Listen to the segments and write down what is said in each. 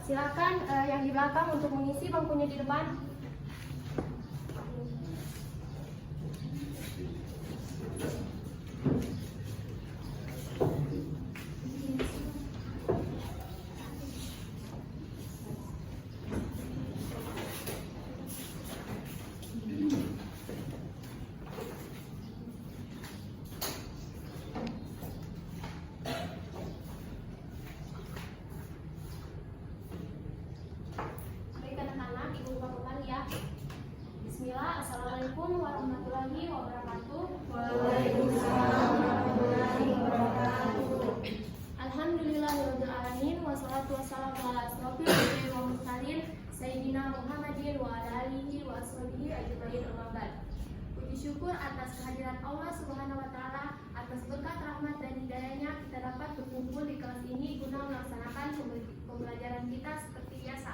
Silakan yang di belakang untuk mengisi bangkunya di depan. Bismillah, Assalamualaikum warahmatullahi wabarakatuh. Waalaikumsalam warahmatullahi wabarakatuh. Alhamdulillahirabbil alamin wassalatu wassalamu ala asrofil anbiya'i wal mursalin sayyidina Muhammadin wa ala alihi wa ashabihi ajmain amma ba'd. Puji syukur atas kehadiran Allah Subhanahu wa taala, atas berkat rahmat dan hidayahnya kita dapat berkumpul di kelas ini guna melaksanakan pembelajaran kita seperti biasa.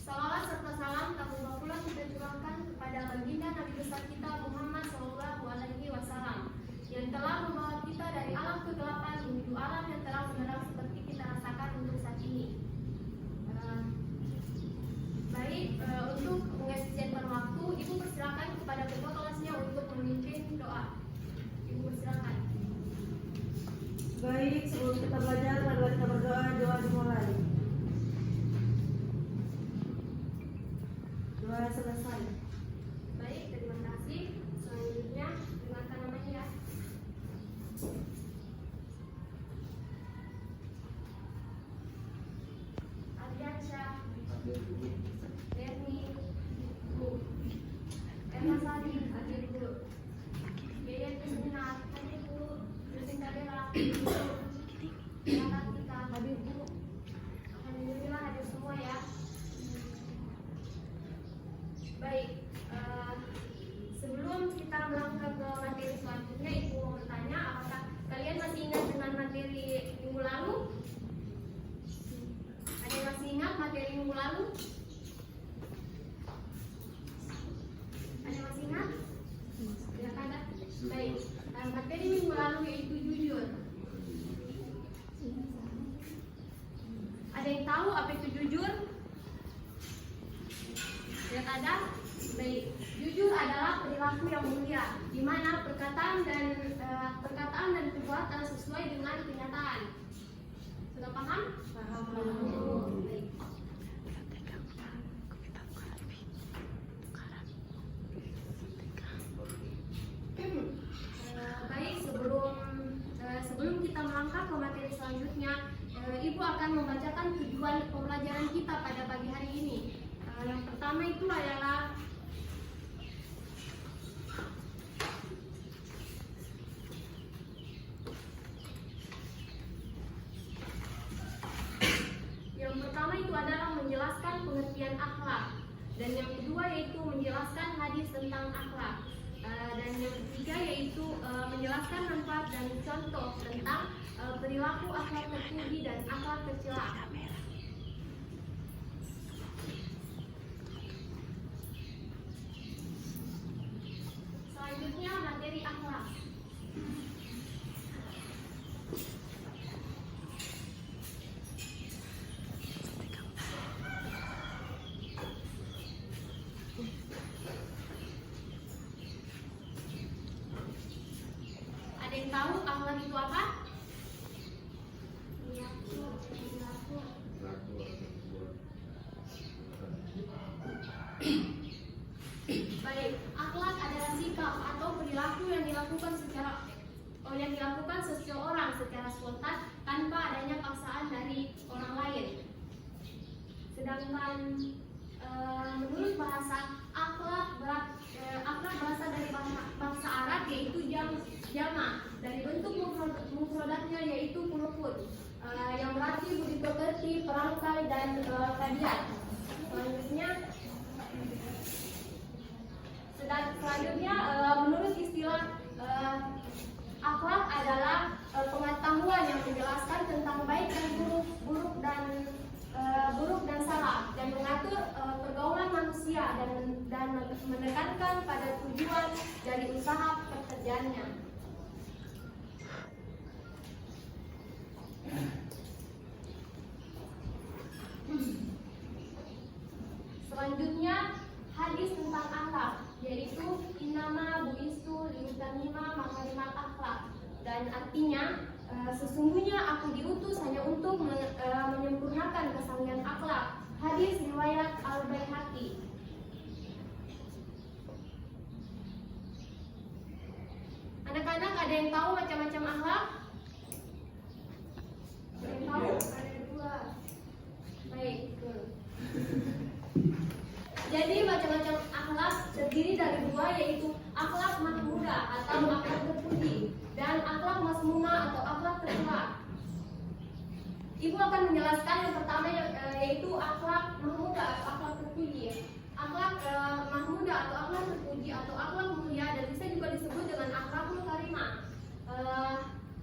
Salawat serta salam takbir pula kita curahkan kepada baginda Nabi besar kita Muhammad Sallallahu Alaihi Wasallam yang telah membawa kita dari alam kegelapan menuju alam yang terang benderang seperti kita rasakan untuk saat ini. Untuk mengefisienkan waktu, Ibu persilakan kepada ketua kelasnya untuk memimpin doa. Ibu persilakan. Baik, sebelum kita belajar, mari kita berdoa. Doa dimulai. Doa selesai. Baik, terima kasih. Selanjutnya dengarkan namanya ya. Adriansyah, Berni, Bu, Emma Sari, hadir Bu, Yayan Kristina, hadir Bu, Lucinta Bella, Bu, Natatika, hadir Bu. Alhamdulillah hadir semua ya. Baik, sebelum kita melangkah ke materi selanjutnya, Ibu mau bertanya, apakah kalian masih ingat dengan materi minggu lalu? Ada yang masih ingat materi minggu lalu? Ada yang masih ingat? Tidak ada? Baik, materi minggu lalu yaitu jujur. Ada yang tahu apa itu jujur? Tidak ada? Baik, jujur adalah perilaku yang mulia, di mana perkataan dan perbuatan sesuai dengan kenyataan. Sudah paham? Paham. Baik. Baik, sebelum kita melangkah ke materi selanjutnya, Ibu akan membacakan tujuan pembelajaran kita pada pagi hari ini. Yang pertama itu adalah menjelaskan pengertian akhlak, dan yang kedua yaitu menjelaskan hadis tentang akhlak, dan yang ketiga yaitu menjelaskan manfaat dan contoh tentang perilaku akhlak terpuji dan akhlak tercela. Selanjutnya materi akhlak. Ada yang tahu akhlak itu apa? Baik, akhlak adalah sikap atau perilaku yang dilakukan seseorang secara spontan tanpa adanya paksaan dari orang lain. Sedangkan menurut bahasa akhlak berasal dari bahasa Arab yaitu jama, dari bentuk mufradatnya yaitu kulukun, yang berarti budi pekerti, perangkai dan tabiat. Selanjutnya menurut istilah akhlak adalah pengetahuan yang menjelaskan tentang baik dan buruk dan salah, dan mengatur pergaulan manusia dan menekankan pada tujuan dari usaha pekerjaannya. Selanjutnya hadis tentang akhlak, yaitu innama buistu liutamima makarimat akhlak, dan artinya sesungguhnya aku diutus hanya untuk menyempurnakan kesalihan akhlak. Hadis riwayat Al-Baihaqi. Anak-anak, ada yang tahu macam-macam akhlak? Ada yang tahu? Ada dua. Baik, betul. Jadi macam-macam akhlak terdiri dari dua, yaitu akhlak mahmudah atau akhlak terpuji dan akhlak masmuna atau akhlak tercela. Ibu akan menjelaskan yang pertama, yaitu akhlak mahmudah atau akhlak terpuji. Akhlak mahmudah atau akhlak terpuji atau akhlak mulia, dan bisa juga disebut dengan akhlakul karimah,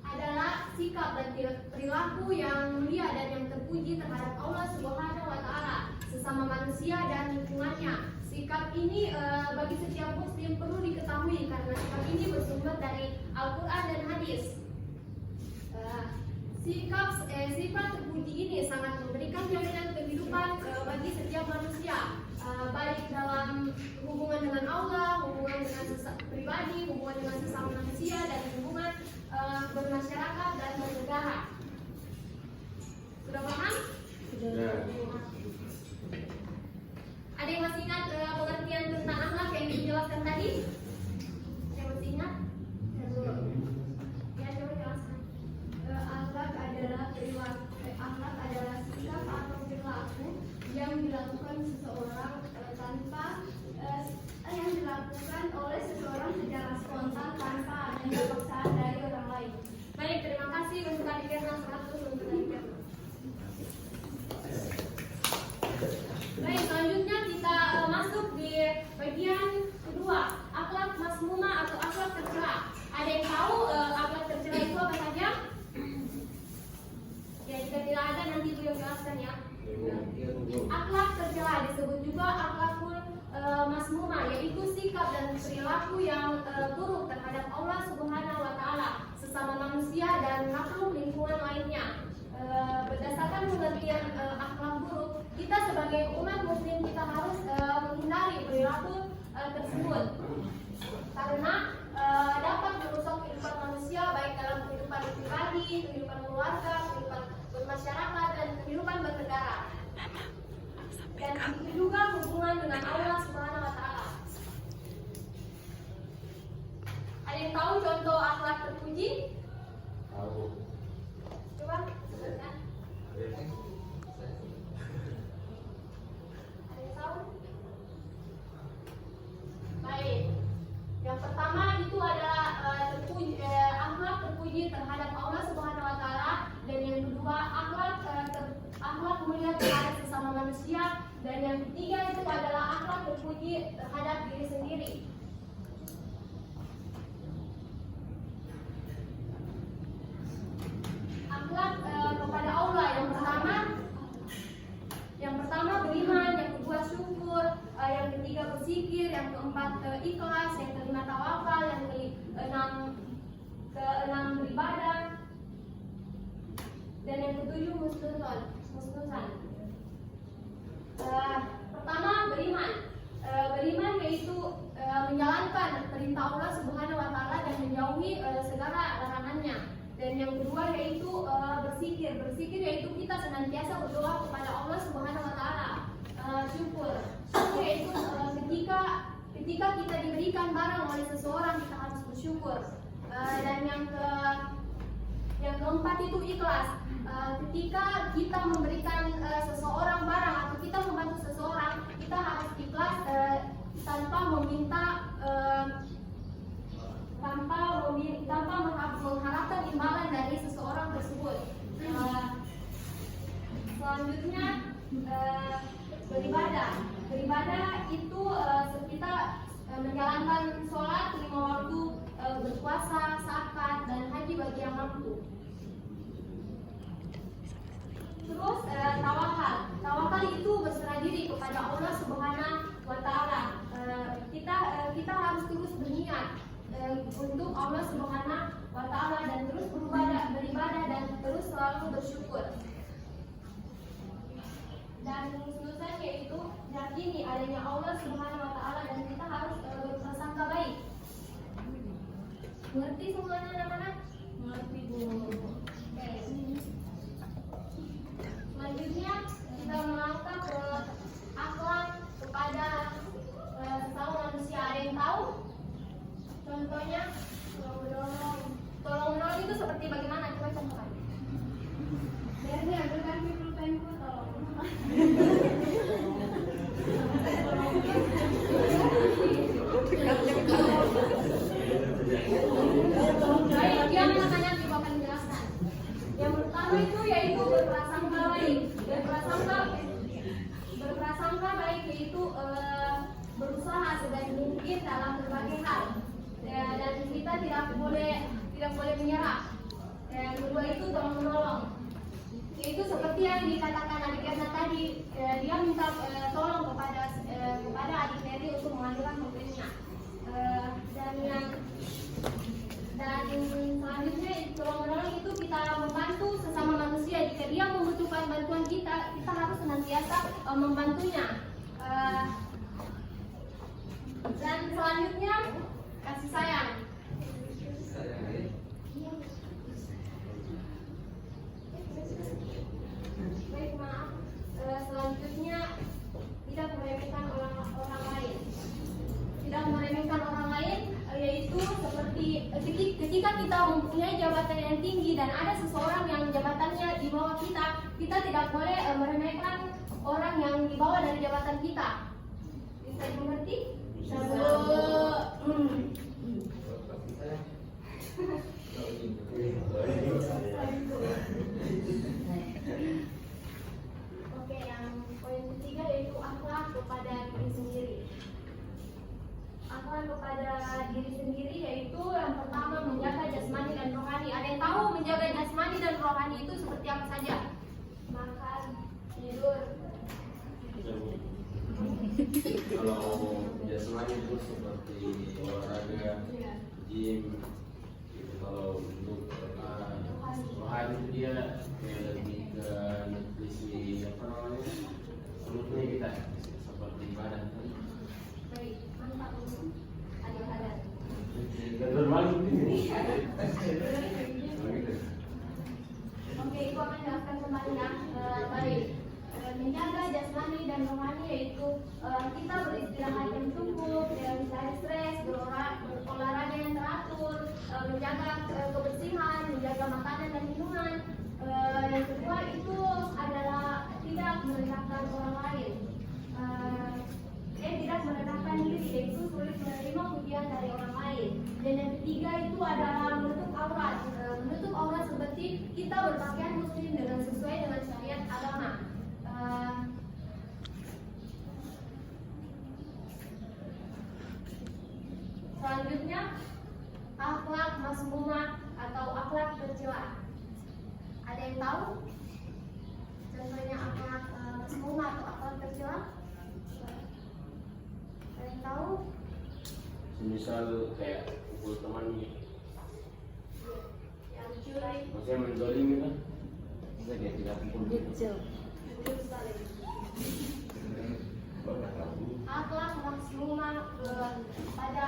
adalah sikap dan perilaku yang mulia dan yang terpuji terhadap Allah Subhanahu wa Ta'ala, sesama manusia dan lingkungannya. Sikap ini bagi setiap muslim perlu diketahui karena sikap ini bersumber dari Al-Quran dan hadis. Sifat terpuji ini sangat memberikan jaminan kehidupan bagi setiap manusia, baik dalam hubungan dengan Allah, hubungan dengan pribadi, hubungan dengan sesama manusia, dan hubungan bermasyarakat dan bernegara. Sudah paham? Sudah. Ada yang masih ingat pengertian tentang akhlak yang dijelaskan tadi? Yang masih ingat? Ya, coba jelaskan. Akhlak adalah perilaku, akhlak adalah sikap atau perilaku yang dilakukan seseorang yang dilakukan oleh seseorang secara spontan tanpa adanya paksaan dari orang lain. Baik, terima kasih untuk adik kelas 100 untuk adik kelas. Baik, selanjutnya kita masuk di bagian kedua, akhlak masmumah atau akhlak tercela. Ada yang tahu akhlak tercela itu apa saja? Ya, jika tidak ada nanti beliau jelaskan ya. Akhlak tercela disebut juga akhlakul masmumah, yaitu sikap dan perilaku yang buruk terhadap Allah Subhanahu wa Ta'ala, sesama manusia dan makhluk lingkungan lainnya. Berdasarkan pengertian akhlak buruk, kita sebagai umat muslim kita harus menghindari perilaku tersebut karena dapat merusak kehidupan manusia, baik dalam kehidupan pribadi, kehidupan keluarga, kehidupan bermasyarakat, dan kehidupan bernegara, dan juga hubungan dengan Allah Subhanahu wa Ta'ala. Ada yang tahu contoh akhlak terpuji? Tahu. Coba sebutkan. Ada yang tahu? Baik. Yang pertama itu adalah akhlak terpuji terhadap Allah Subhanahu wa Ta'ala, dan yang kedua akhlak mulia terhadap sesama manusia, dan yang ketiga itu adalah akhlak terpuji terhadap diri sendiri. Akhlak kepada Allah, yang pertama beriman, yang kedua syukur, yang ketiga berzikir, yang keempat ikhlas, yang kelima tawakal, yang keenam beribadah, dan yang ketujuh husnuzan. Pertama beriman. Beriman yaitu menjalankan perintah Allah Subhanahu wa Ta'ala dan menjauhi segala larangannya. Dan yang kedua yaitu berzikir. Berzikir yaitu kita senantiasa berdoa kepada Allah Subhanahu wa Ta'ala. Syukur yaitu ketika kita diberikan barang oleh seseorang, kita harus bersyukur. Dan yang keempat itu ikhlas. Ketika kita memberikan seseorang barang atau kita membantu seseorang, kita harus ikhlas tanpa mengharapkan imbalan dari seseorang tersebut. Selanjutnya beribadah. Beribadah itu kita menjalankan sholat 5 waktu, berpuasa, zakat, dan haji bagi yang mampu. Terus tawakal. Tawakal itu berserah diri kepada Allah Subhanahu wa Ta'ala. Kita harus terus berniat untuk Allah Subhanahu wa Ta'ala, dan terus beribadah dan terus selalu bersyukur. Dan husnuzan yaitu yakini adanya Allah Subhanahu wa taala dan kita harus berprasangka baik. Mengerti semuanya anak-anak? Mengerti, Bu. Oke. Selanjutnya kita melangkah ke akhlak kepada sesama manusia. Ada yang tahu? Contohnya tolong menolong. Tolong menolong itu seperti bagaimana? Coba contohkan. Jadi ambilkan pulpenku tolong. Baik, dia anak-anak juga akan menjelaskan. Yang pertama itu yaitu berprasangka baik. Berprasangka baik yaitu berusaha sebaik mungkin dalam berbagai hal. Dan kita tidak boleh menyerah. Yang kedua itu tolong menolong. Itu seperti yang dikatakan adik Erna tadi, dia minta tolong kepada adik Mary untuk memanggilkan mobilnya. Dan selanjutnya tolong menolong itu kita membantu sesama manusia. Jika dia membutuhkan bantuan kita harus senantiasa membantunya. Dan selanjutnya kasih sayang. Baik, maaf. Selanjutnya tidak meremehkan orang lain. Tidak meremehkan orang lain yaitu seperti ketika kita mempunyai jabatan yang tinggi dan ada seseorang yang jabatannya di bawah kita tidak boleh meremehkan orang yang di bawah dari jabatan kita. Bisa dimengerti? Oke, yang poin ketiga yaitu akhlak kepada diri sendiri. Akhlak kepada diri sendiri yaitu yang pertama menjaga jasmani dan rohani. Ada yang tahu menjaga jasmani dan rohani itu seperti apa saja? Makan, tidur. Kalau jasmani itu seperti olahraga, gym. Kalau untuk rohani itu dia kayak lebih ke nutrisi perutnya kita seperti badan. Baik, mantap. Ada. Normal ini. Oke, itu akan dijelaskan kembali ya. Baik. Menjaga jasmani dan rohani yaitu kita beristirahat yang cukup, mencari stres, berolahraga yang teratur, menjaga kebersihan, menjaga makanan dan minuman. Yang kedua itu adalah tidak merendahkan orang lain. Tidak merendahkan diri, yaitu sulit menerima pujian dari orang lain. Dan yang ketiga itu adalah menutup aurat. Menutup aurat seperti kita berpakaian muslim dengan sesuai dengan syariat agama. Selanjutnya akhlak masmumah atau akhlak tercela. Ada yang tahu? Contohnya akhlak masmumah atau akhlak tercela? Ada yang tahu? Misal kayak pukul teman gitu. Yang curi. Maksudnya mendolim gitu. Bisa kayak tidak pukul. Akhlak masmumah pada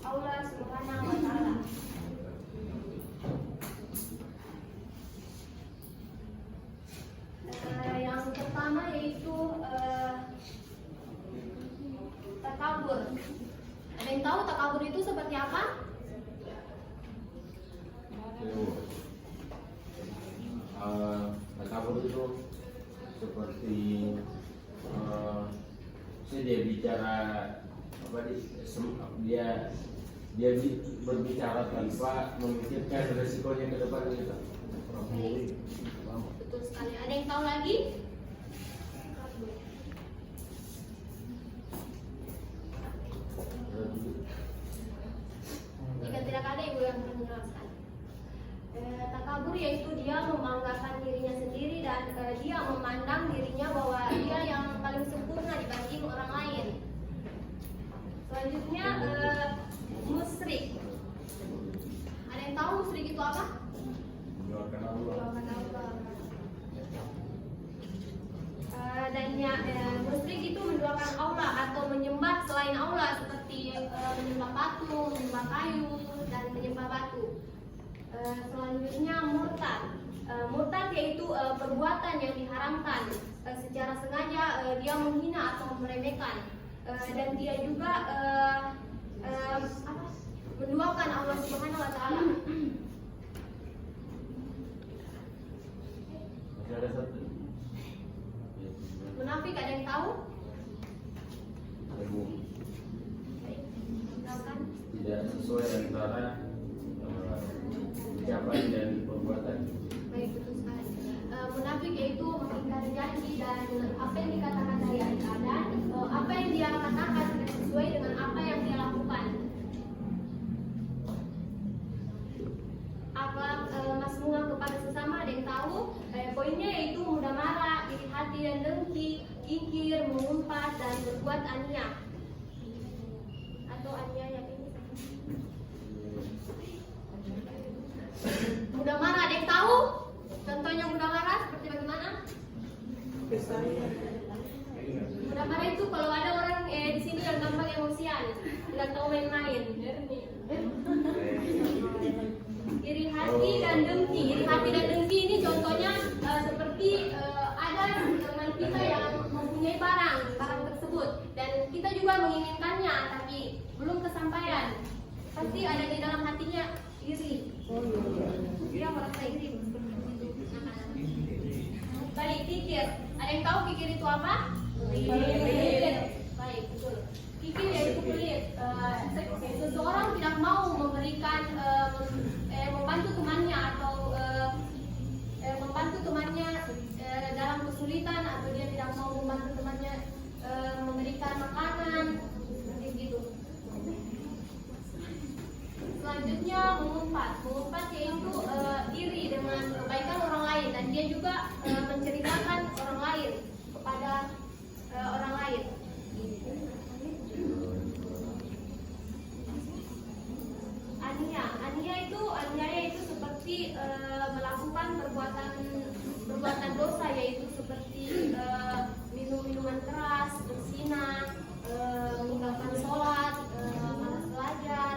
Allah Subhanahu wa taala. Yang pertama yaitu takabur. Ada yang tahu takabur itu seperti apa? Takabur itu seperti dia bicara apa dia berbicara tanpa memikirkan resikonya ke depan gitu. Betul sekali. Ada yang tahu lagi? Jika tidak ada ibu yang menjelaskan. Takabur yaitu dia membanggakan dirinya sendiri dan dia memandang dirinya bahwa dia yang paling sempurna dibanding orang lain. Selanjutnya musyrik. Ada yang tahu musyrik itu apa? Mendoakan Allah. Dan musyrik itu menduakan Allah. patung, menyembah kayu, dan menyembah batu. Selanjutnya murtad. Murtad yaitu perbuatan yang diharamkan. Secara sengaja dia menghina atau meremehkan. Dan dia juga menduakan Allah Subhanahu wa taala. Masih ada satu. Munafik ada yang tahu? Ibu Tahu kan? tidak sesuai antara ucapan dan perbuatan. Baik, betul sekali. Munafik yaitu mengingkari janji dan apa yang dikatakan dari dan apa yang dia katakan tidak sesuai dengan apa yang dia lakukan. Akhlak masmumah kepada sesama ada yang tahu? Poinnya yaitu mudah marah, iri hati dan dengki, kikir, mengumpat dan berbuat aniaya. Atau aniaya ini. Mudah marah ada yang tahu? Contohnya mudah marah seperti bagaimana? Mudah marah itu kalau ada orang di sini yang gampang emosian, nggak tahu main-main. Iri hati dan dengki. Iri hati dan dengki ini contohnya seperti ada teman kita yang mempunyai barang tersebut dan kita juga menginginkannya tapi belum kesampaian. Pasti ada di dalam hatinya iri. Dia merasa iri seperti itu. Baik, kikir. Ada yang tahu kikir itu apa? Baik, betul. Kikir yaitu pelit. Seseorang tidak mau memberikan membantu temannya atau membantu temannya dalam kesulitan atau dia tidak mau membantu temannya memberikan makanan seperti itu. Selanjutnya mengumpat. Mengumpat yaitu iri dengan kebaikan orang lain dan dia juga menceritakan orang lain kepada orang lain. Aniaya itu seperti melakukan perbuatan dosa yaitu seperti minum minuman keras, berzina, meninggalkan sholat, malas belajar.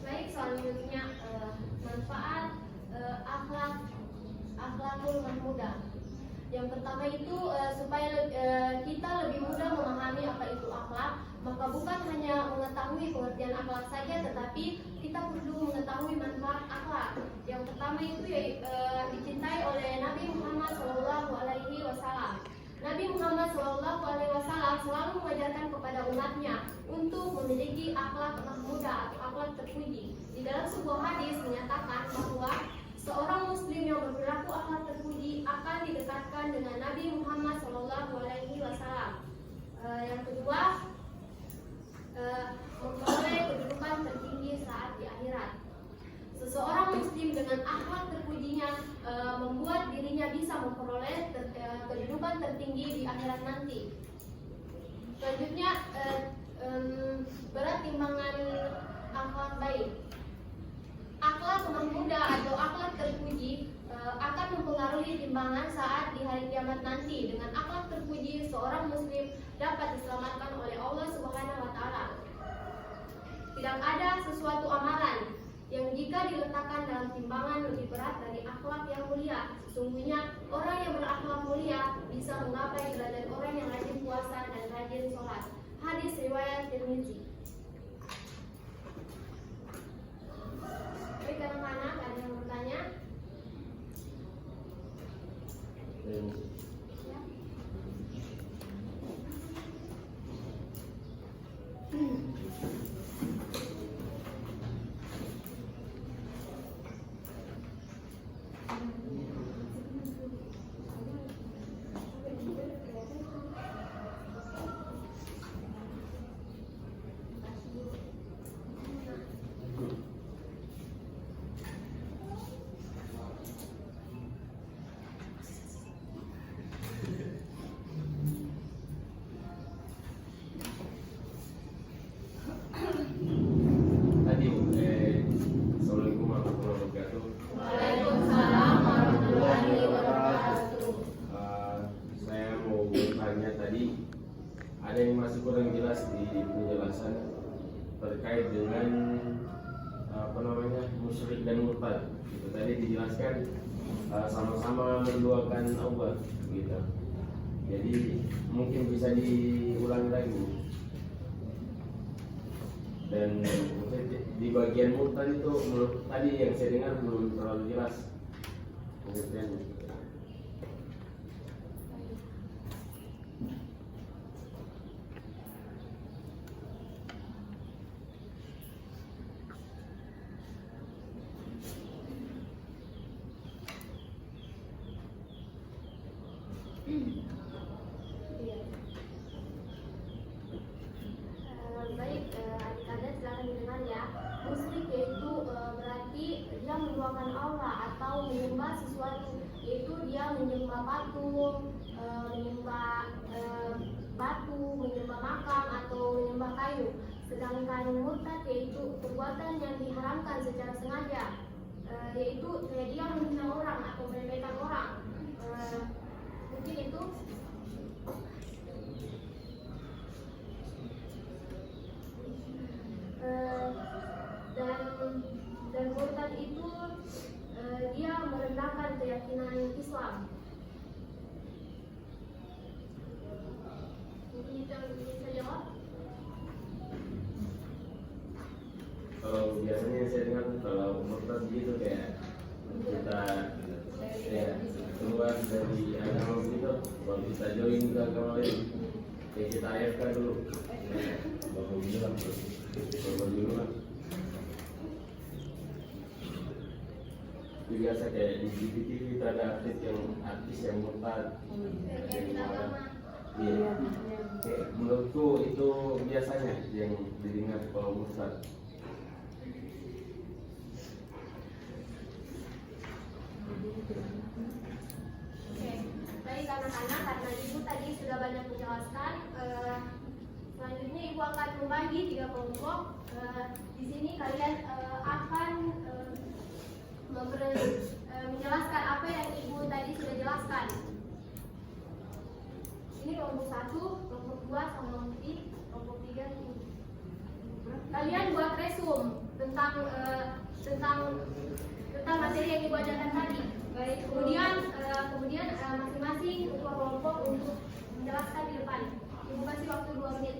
Baik, selanjutnya manfaat akhlakul mahmudah. Yang pertama itu supaya kita lebih mudah memahami apa itu akhlak, maka bukan hanya mengetahui pengertian akhlak saja, tetapi kita perlu mengetahui manfaat akhlak. Yang pertama itu dicintai oleh Nabi Muhammad SAW. Nabi Muhammad SAW selalu mengajarkan kepada umatnya untuk memiliki akhlak mahmudah atau akhlak terpuji. Di dalam sebuah hadis menyatakan bahwa seorang muslim yang berperilaku akhlak terpuji akan didekatkan dengan Nabi Muhammad SAW. Yang kedua, memperoleh kedudukan tertinggi saat di akhirat. Seseorang muslim dengan akhlak terpujinya membuat dirinya bisa memperoleh kedudukan tertinggi di akhirat nanti. Selanjutnya, berat timbangan akhlak baik. Akhlak mahmudah atau akhlak terpuji akan mempengaruhi timbangan saat di hari kiamat nanti. Dengan akhlak terpuji, seorang muslim dapat diselamatkan oleh Allah Subhanahu wa taala. Tidak ada sesuatu amalan yang jika diletakkan dalam timbangan lebih berat dari akhlak yang mulia. Sesungguhnya orang yang berakhlak mulia bisa menggapai derajat orang yang rajin puasa dan rajin sholat. Hadis riwayat Tirmizi. Baik, anak-anak, ada yang bertanya? Ya. ada yang masih kurang jelas di penjelasan terkait dengan musyrik dan murtad. Itu tadi dijelaskan sama-sama menduakan Allah gitu. Jadi mungkin bisa diulangi lagi. Dan di bagian murtad itu menurut tadi yang saya dengar belum terlalu jelas pengertiannya. Baik, adik-adik silakan didengar ya. Musyrik yaitu berarti dia menduakan Allah atau menyembah sesuatu, yaitu dia menyembah patung, menyembah batu, menyembah makam atau menyembah kayu. Sedangkan murtad yaitu perbuatan yang diharamkan secara sengaja, yaitu kayak dia menghina orang atau meremehkan orang. Mungkin itu. Dan murtad itu dia merendahkan keyakinan Islam. Mungkin itu yang bisa jawab. Kalau biasanya saya dengar kalau murtad gitu kayak kita ya keluar dari agama begitu, baru kita join ke agama lain, kayak kita AFK dulu, baru bilang itu biasa kayak di TV itu ada artis yang murtad, yang marah. Iya. Kayak menurutku itu biasanya yang didengar kalau murtad. Oke, baik anak-anak, karena ibu tadi sudah banyak menjelaskan. Selanjutnya ibu akan membagi 3 kelompok. Di sini kalian akan menjelaskan apa yang ibu tadi sudah jelaskan. Ini kelompok 1, kelompok 2, sama kelompok 3. Kalian buat resume tentang materi yang ibu ajarkan tadi. Baik, kemudian masing-masing ketua kelompok untuk menjelaskan di depan. Ibu kasih waktu 2 menit.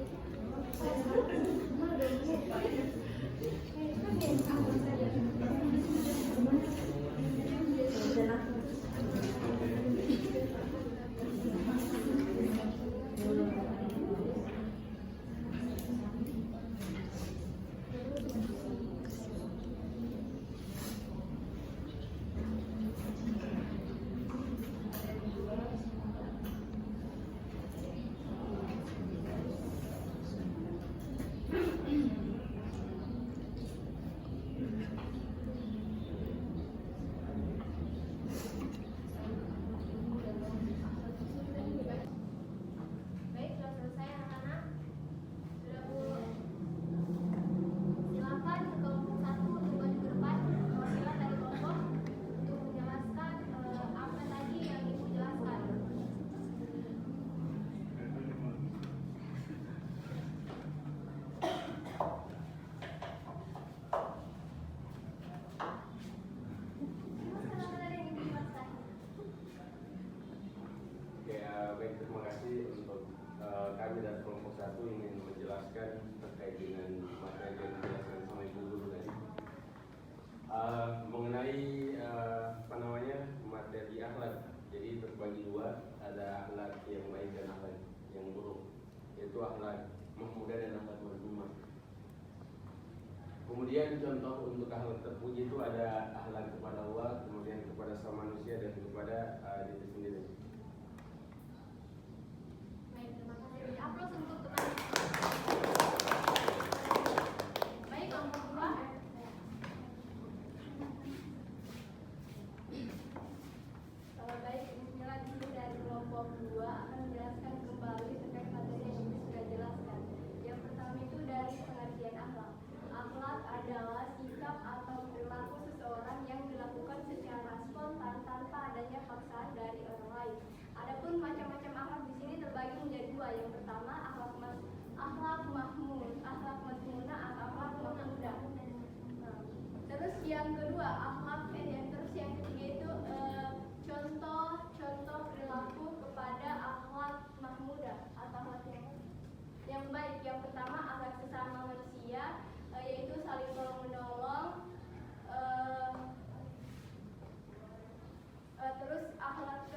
Baik, terima kasih untuk kami dari kelompok 1 ingin menjelaskan terkait dengan materi yang dijelaskan sama Ibu Guru tadi mengenai materi akhlak. Jadi terbagi 2, ada akhlak yang baik dan akhlak yang buruk, yaitu akhlak mahmudah dan akhlak mazmumah. Kemudian contoh untuk akhlak terpuji itu ada akhlak kepada Allah, kemudian kepada sama manusia dan kepada diri sendiri. Upload untuk teman. Baik, kelompok 2. Baik, Mila di sini dari kelompok 2 akan menjelaskan kembali terkait materi yang ibu sudah jelaskan. Yang pertama itu dari pengertian akhlak. Akhlak adalah sikap atau perilaku seseorang yang dilakukan secara spontan tanpa adanya paksaan dari orang lain. Adapun macam-macam akhlak di sini terbagi menjadi 2. Yang pertama akhlak Yang kedua akhlak, terus yang ketiga itu contoh perilaku kepada akhlak mahmudah atau akhlak yang baik. Yang pertama akhlak sesama manusia, yaitu saling tolong menolong. Terus akhlak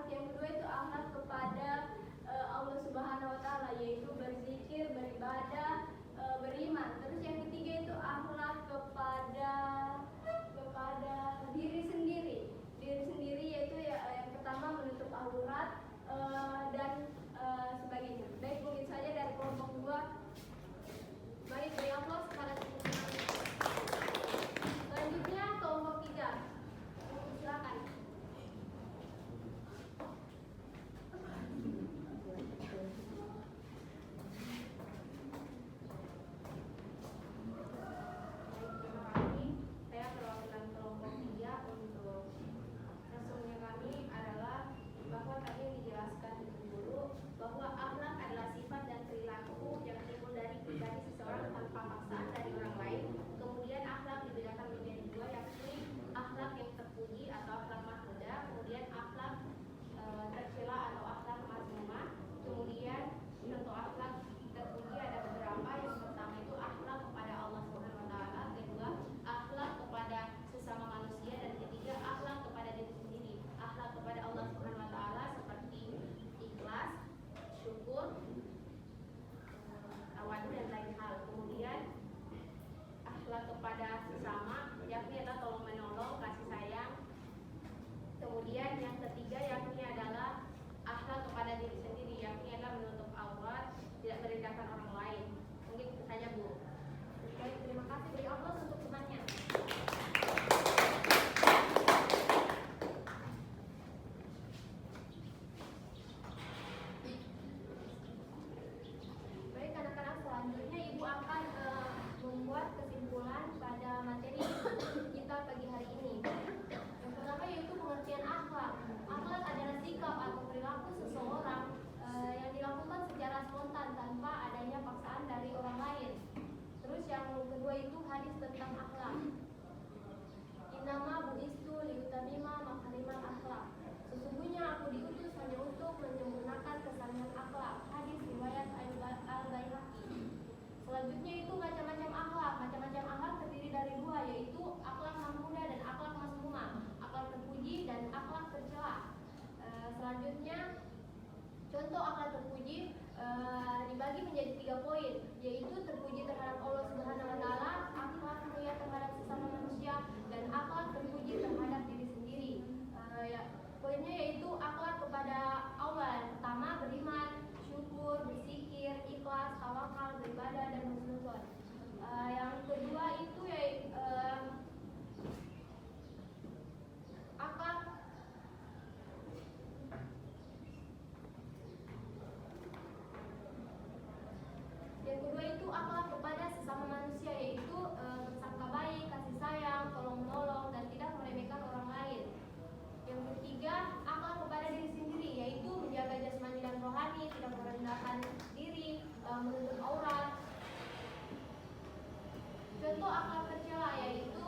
yang kedua itu akhlak kepada Allah Subhanahu Wa Taala, yaitu berzikir, beribadah, beriman. Terus yang ketiga itu akhlak kepada diri sendiri yaitu yang pertama menutup aurat dan sebagainya. Baik, mungkin saja dari kelompok 2. Baik, beri aplaus kepada teman-teman. Selanjutnya kelompok 3. Silakan. Kepada sesama, yakni adalah tolong menolong, kasih sayang. Kemudian yang ketiga yakni adalah akhlak kepada diri sendiri, yakni adalah menutup aurat, tidak merendahkan orang lain. Mungkin itu saja, Bu. Baik, terima kasih. Beri aplaus untuk temannya. Baik, anak-anak, selanjutnya Ibu akan membuat kesimpulan pada materi kita pagi hari ini. Yang pertama yaitu pengertian akhlak. Akhlak adalah sikap atau perilaku seseorang yang dilakukan secara spontan tanpa adanya paksaan dari orang lain. Terus yang kedua itu hadis tentang akhlak. Innama bu'istu liutamima makarimal akhlak. Sesungguhnya aku diutus hanya untuk menyempurnakan kesalahan akhlak. Hadis riwayat Al-Baihaqi. Selanjutnya itu macam-macam akhlak. Macam-macam akhlak terdiri dari 2, yaitu akhlak mahmudah dan akhlak mazmumah, akhlak terpuji dan akhlak tercela. Selanjutnya contoh akhlak terpuji dibagi menjadi 3 poin, yaitu terpuji terhadap Allah Subhanahu Wa Taala, akhlak mulia terhadap sesama manusia, dan akhlak terpuji terhadap diri sendiri. Poinnya yaitu akhlak kepada Allah. Yang pertama beriman, syukur, berzikir, ikhlas, tawakal, beribadah, dan husnuzon. Yang kedua itu yaitu akhlak kepada sesama manusia, yaitu bersangka baik, kasih sayang, tolong menolong, dan tidak meremehkan orang lain. Yang ketiga, akhlak kepada diri sendiri, yaitu menjaga jasmani dan rohani, tidak merendahkan diri, menutup aurat. Contoh akhlak tercela yaitu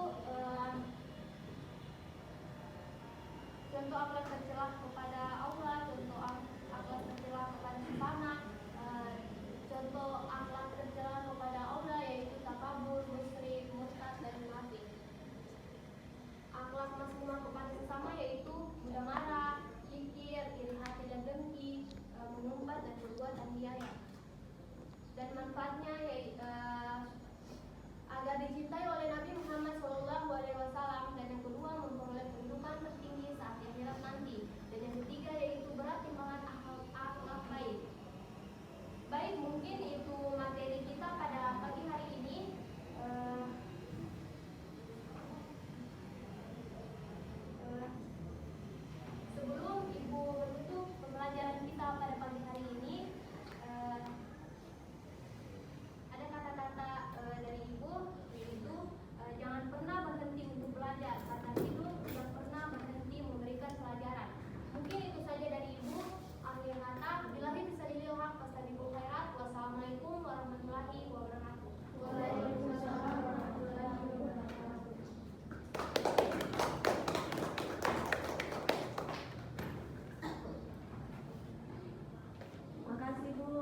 contoh akhlak tercela kepada Allah, contoh akhlak tercela kepada sesama, contoh akhlak tercela kepada Allah yaitu takabur, musyrik, murtad, dan munafik. Akhlak mazmumah kepada sesama yaitu mudah marah, kikir, iri hati dan dengki, mengumpat dan berbuat aniaya. Dan manfaatnya yaitu agar dicintai oleh Nabi Muhammad SAW, dan yang kedua memperoleh kedudukan tertinggi saat akhirat nanti, dan yang ketiga yaitu berat timbangan akhlak baik. Baik, mungkin itu materi kita pada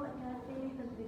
hati-hati, tentu